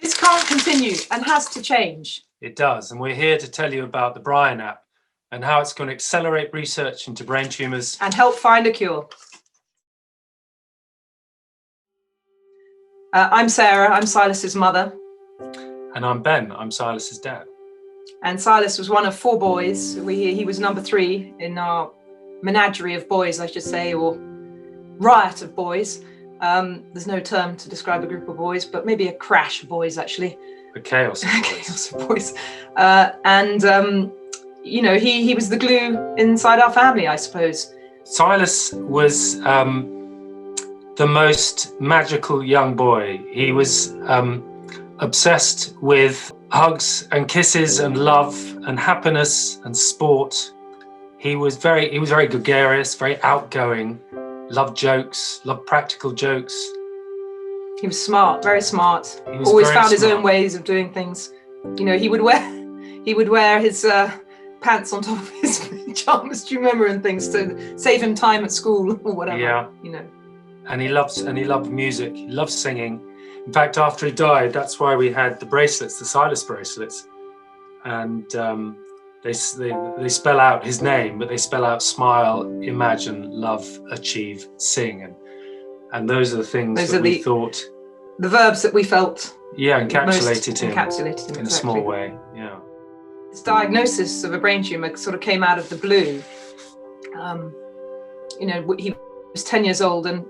This can't continue and has to change. It does, and we're here to tell you about the Brian app and how it's going to accelerate research into brain tumours and help find a cure. I'm Sarah, I'm Silas's mother. And I'm Ben, I'm Silas's dad. And Silas was one of 4 boys. He was number 3 in our menagerie of boys, I should say, or riot of boys. There's no term to describe a group of boys, but maybe a crash of boys, actually. A chaos of boys. Chaos of boys. You know, he was the glue inside our family, I suppose. Silas was the most magical young boy. He was obsessed with hugs and kisses and love and happiness and sport. He was very gregarious, very outgoing, loved jokes, loved practical jokes. He was smart, very smart. Always found his own ways of doing things. You know, he would wear his pants on top of his pajamas, do you remember, and things to save him time at school or whatever. Yeah. You know. And he loved music. He loved singing. In fact, after he died, that's why we had the bracelets, the Silas bracelets, and they spell out his name, but they spell out smile, imagine, love, achieve, sing, and those are the things that we thought. The verbs that we felt. Yeah, encapsulated him in a small way. Yeah. This diagnosis of a brain tumor sort of came out of the blue. You know, he was 10 years old and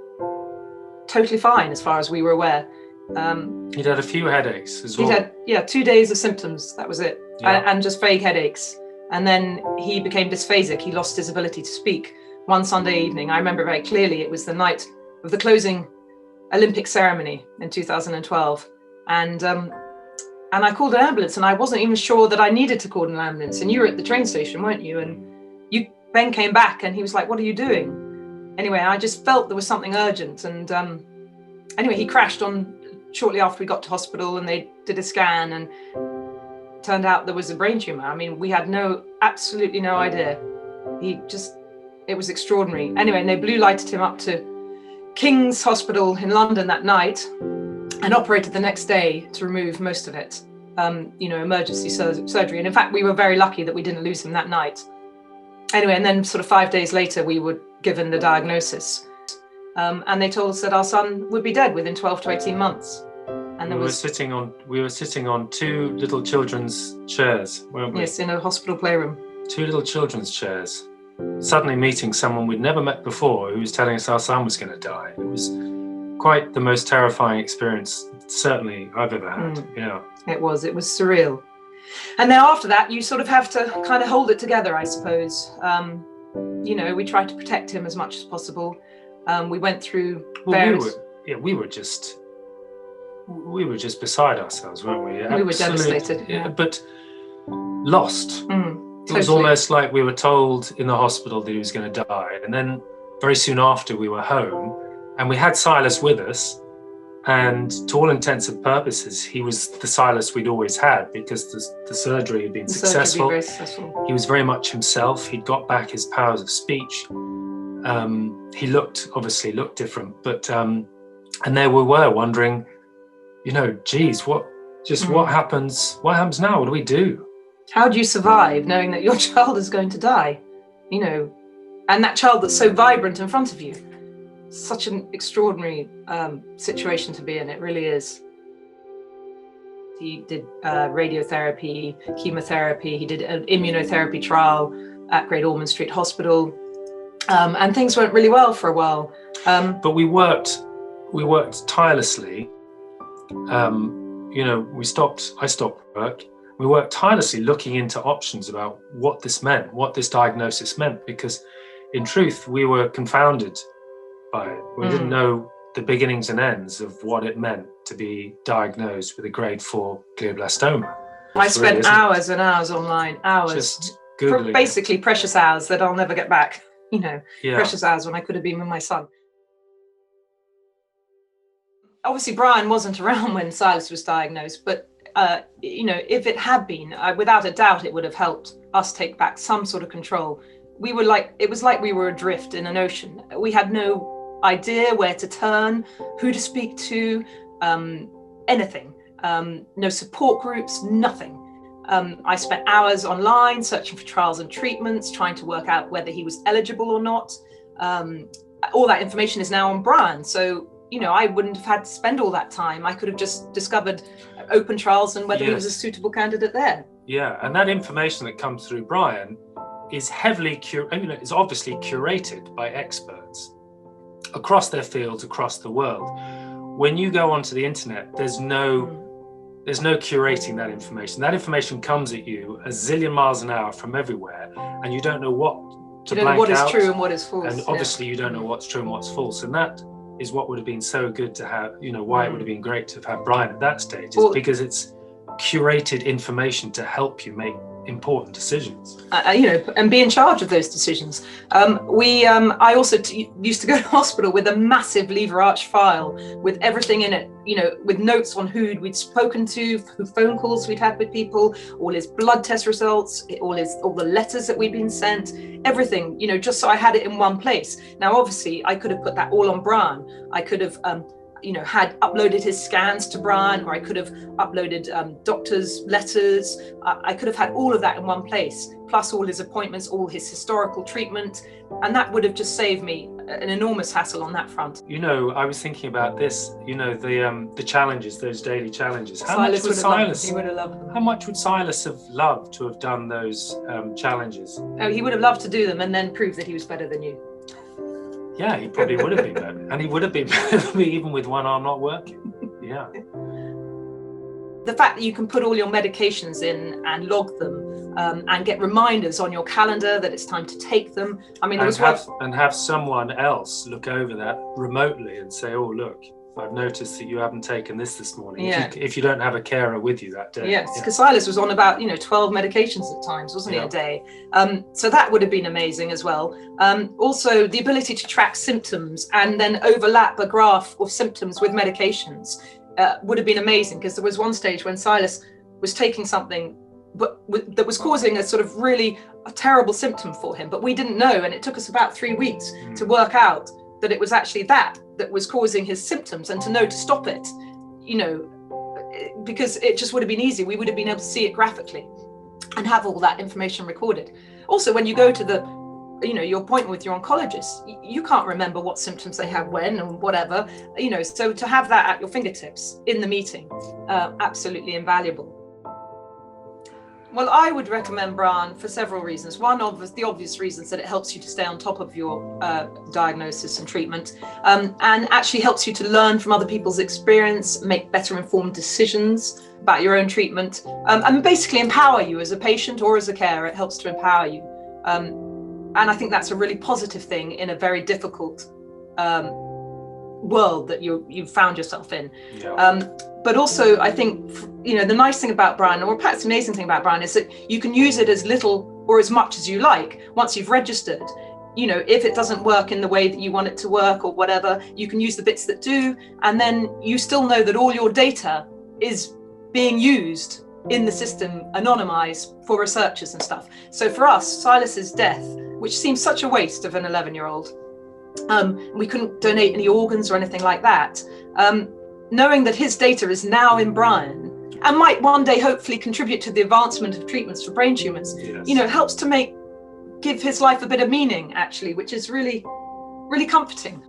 totally fine as far as we were aware. He'd had a few headaches as well. He'd had 2 days of symptoms, that was it, and just vague headaches. And then he became dysphasic. He lost his ability to speak. One Sunday evening, I remember very clearly, it was the night of the closing Olympic ceremony in 2012. And I called an ambulance, and I wasn't even sure that I needed to call an ambulance. And you were at the train station, weren't you? And Ben came back and he was like, "What are you doing?" Anyway, I just felt there was something urgent. And anyway, he crashed on shortly after we got to hospital, and they did a scan, and turned out there was a brain tumor. I mean, we had absolutely no idea. It was extraordinary. Anyway, and they blue lighted him up to King's Hospital in London that night and operated the next day to remove most of it. You know, emergency surgery. And in fact, we were very lucky that we didn't lose him that night. Anyway, and then sort of 5 days later, we were given the diagnosis. And they told us that our son would be dead within 12 to 18 months. And we were sitting on 2 little children's chairs, weren't we? Yes, in a hospital playroom. 2 little children's chairs. Suddenly meeting someone we'd never met before who was telling us our son was going to die. It was quite the most terrifying experience, certainly, I've ever had. Yeah. It was surreal. And then after that, you sort of have to kind of hold it together, I suppose. You know, we tried to protect him as much as possible. We went through various... We were just beside ourselves, weren't we? We were devastated. Yeah. But lost. It was almost like we were told in the hospital that he was going to die. And then very soon after, we were home, and we had Silas with us. And to all intents and purposes, he was the Silas we'd always had, because the surgery had been successful. Very successful. He was very much himself. He'd got back his powers of speech. He obviously looked different, but and there we were wondering, you know, geez, what happens? What happens now? What do we do? How do you survive knowing that your child is going to die? You know, and that child that's so vibrant in front of you. Such an extraordinary situation to be in. It really is. He did radiotherapy, chemotherapy. He did an immunotherapy trial at Great Ormond Street Hospital. And things went really well for a while. But we worked tirelessly. You know, I stopped work. We worked tirelessly looking into options about what this meant, what this diagnosis meant, because in truth, we were confounded by it. We didn't know the beginnings and ends of what it meant to be diagnosed with a grade 4 glioblastoma. I spent hours and hours online, just Googling basically precious hours that I'll never get back. You know, precious hours when I could have been with my son. Obviously, Brian wasn't around when Silas was diagnosed, but you know, if it had been, without a doubt, it would have helped us take back some sort of control. It was like we were adrift in an ocean. We had no idea where to turn, who to speak to, anything. no support groups, nothing. I spent hours online searching for trials and treatments, trying to work out whether he was eligible or not. All that information is now on Brian. So, I wouldn't have had to spend all that time. I could have just discovered open trials and whether he was a suitable candidate there. Yeah, and that information that comes through Brian is heavily is obviously curated by experts across their fields, across the world. When you go onto the internet, there's no curating that information. That information comes at you a zillion miles an hour from everywhere, and you don't know what to blank out. You don't know what is true and what is false. And obviously you don't know what's true and what's false. And that is what would have been so good to have, why it would have been great to have had Brian at that stage, is because it's curated information to help you make important decisions. And be in charge of those decisions. I also used to go to hospital with a massive lever arch file with everything in it, with notes on who we'd spoken to, who phone calls we'd had with people, all his blood test results, all the letters that we'd been sent, everything, just so I had it in one place. Now, obviously, I could have put that all on Brian. I could have had uploaded his scans to Brian, or I could have uploaded doctors' letters. I could have had all of that in one place, plus all his appointments, all his historical treatment, and that would have just saved me an enormous hassle on that front. I was thinking about this, the challenges, those daily challenges. How much would Silas have loved to have done those challenges? Oh, he would have loved to do them and then prove that he was better than you. Yeah, he probably would have been better. And he would have been better than me even with one arm not working. Yeah. The fact that you can put all your medications in and log them and get reminders on your calendar that it's time to take them. And have someone else look over that remotely and say, oh, look, I've noticed that you haven't taken this morning. Yeah. If you don't have a carer with you that day. Yes, because Silas was on about 12 medications at times, wasn't he, a day? So that would have been amazing as well. Also, the ability to track symptoms and then overlap a graph of symptoms with medications would have been amazing, because there was one stage when Silas was taking something that was causing a sort of really a terrible symptom for him, but we didn't know, and it took us about 3 weeks to work out that it was actually that was causing his symptoms, and to know to stop it, because it just would have been easy. We would have been able to see it graphically and have all that information recorded. Also, when you go to your appointment with your oncologist, you can't remember what symptoms they have when and whatever, so to have that at your fingertips in the meeting, absolutely invaluable. Well, I would recommend Brian for several reasons. One of the obvious reasons that it helps you to stay on top of your diagnosis and treatment, and actually helps you to learn from other people's experience, make better informed decisions about your own treatment, and basically empower you as a patient or as a carer. It helps to empower you. And I think that's a really positive thing in a very difficult world that you've found yourself in. Yeah. But also, I think, the nice thing about Brian, or perhaps the amazing thing about Brian, is that you can use it as little or as much as you like once you've registered. If it doesn't work in the way that you want it to work or whatever, you can use the bits that do, and then you still know that all your data is being used in the system, anonymized for researchers and stuff. So for us, Silas's death, which seems such a waste of an 11-year-old, we couldn't donate any organs or anything like that. Knowing that his data is now in Brian and might one day hopefully contribute to the advancement of treatments for brain tumors, yes, helps to give his life a bit of meaning, actually, which is really, really comforting.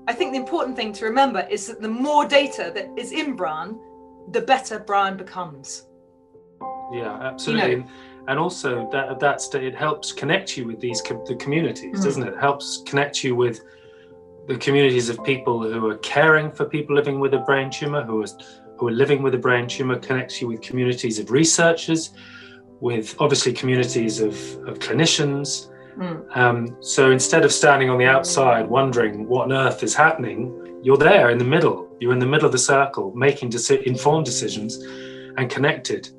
I think the important thing to remember is that the more data that is in Brian, the better Brian becomes. Yeah, absolutely. And also it helps connect you with the communities, doesn't it? It helps connect you with the communities of people who are caring for people living with a brain tumor, who are living with a brain tumor, connects you with communities of researchers, with obviously communities of clinicians. So instead of standing on the outside wondering what on earth is happening, you're there in the middle. You're in the middle of the circle, making informed decisions and connected.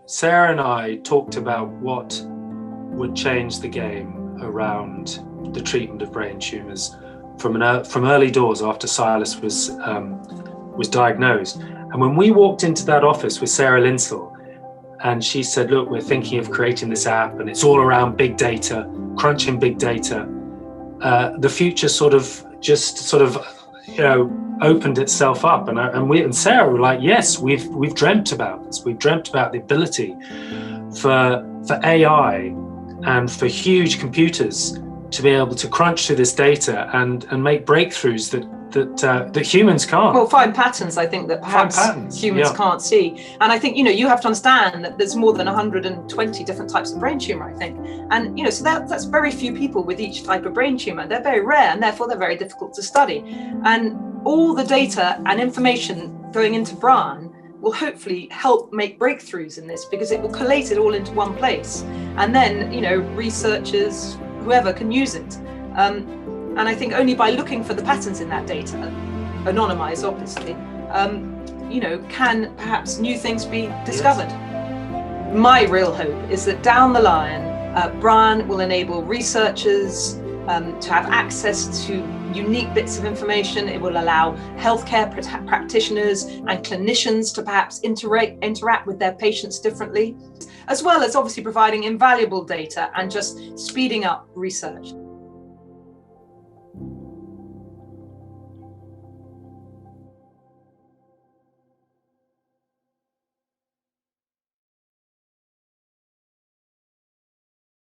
Sarah and I talked about what would change the game around the treatment of brain tumours from early doors after Silas was diagnosed. And when we walked into that office with Sarah Linsell, and she said, look, we're thinking of creating this app and it's all around big data, crunching big data, the future sort of opened itself up, and we and Sarah were like, yes, we've dreamt about this. We've dreamt about the ability for AI and for huge computers to be able to crunch through this data and make breakthroughs that humans can't. Well, find patterns, I think, that perhaps humans can't see. And I think, you have to understand that there's more than 120 different types of brain tumor, I think. And, so that's very few people with each type of brain tumor. They're very rare, and therefore they're very difficult to study. And all the data and information going into BRAN will hopefully help make breakthroughs in this, because it will collate it all into one place. And then, researchers, whoever can use it. And I think only by looking for the patterns in that data, anonymized obviously, can perhaps new things be discovered. Yes. My real hope is that down the line, BRAN will enable researchers to have access to unique bits of information. It will allow healthcare practitioners and clinicians to perhaps interact with their patients differently, as well as obviously providing invaluable data and just speeding up research.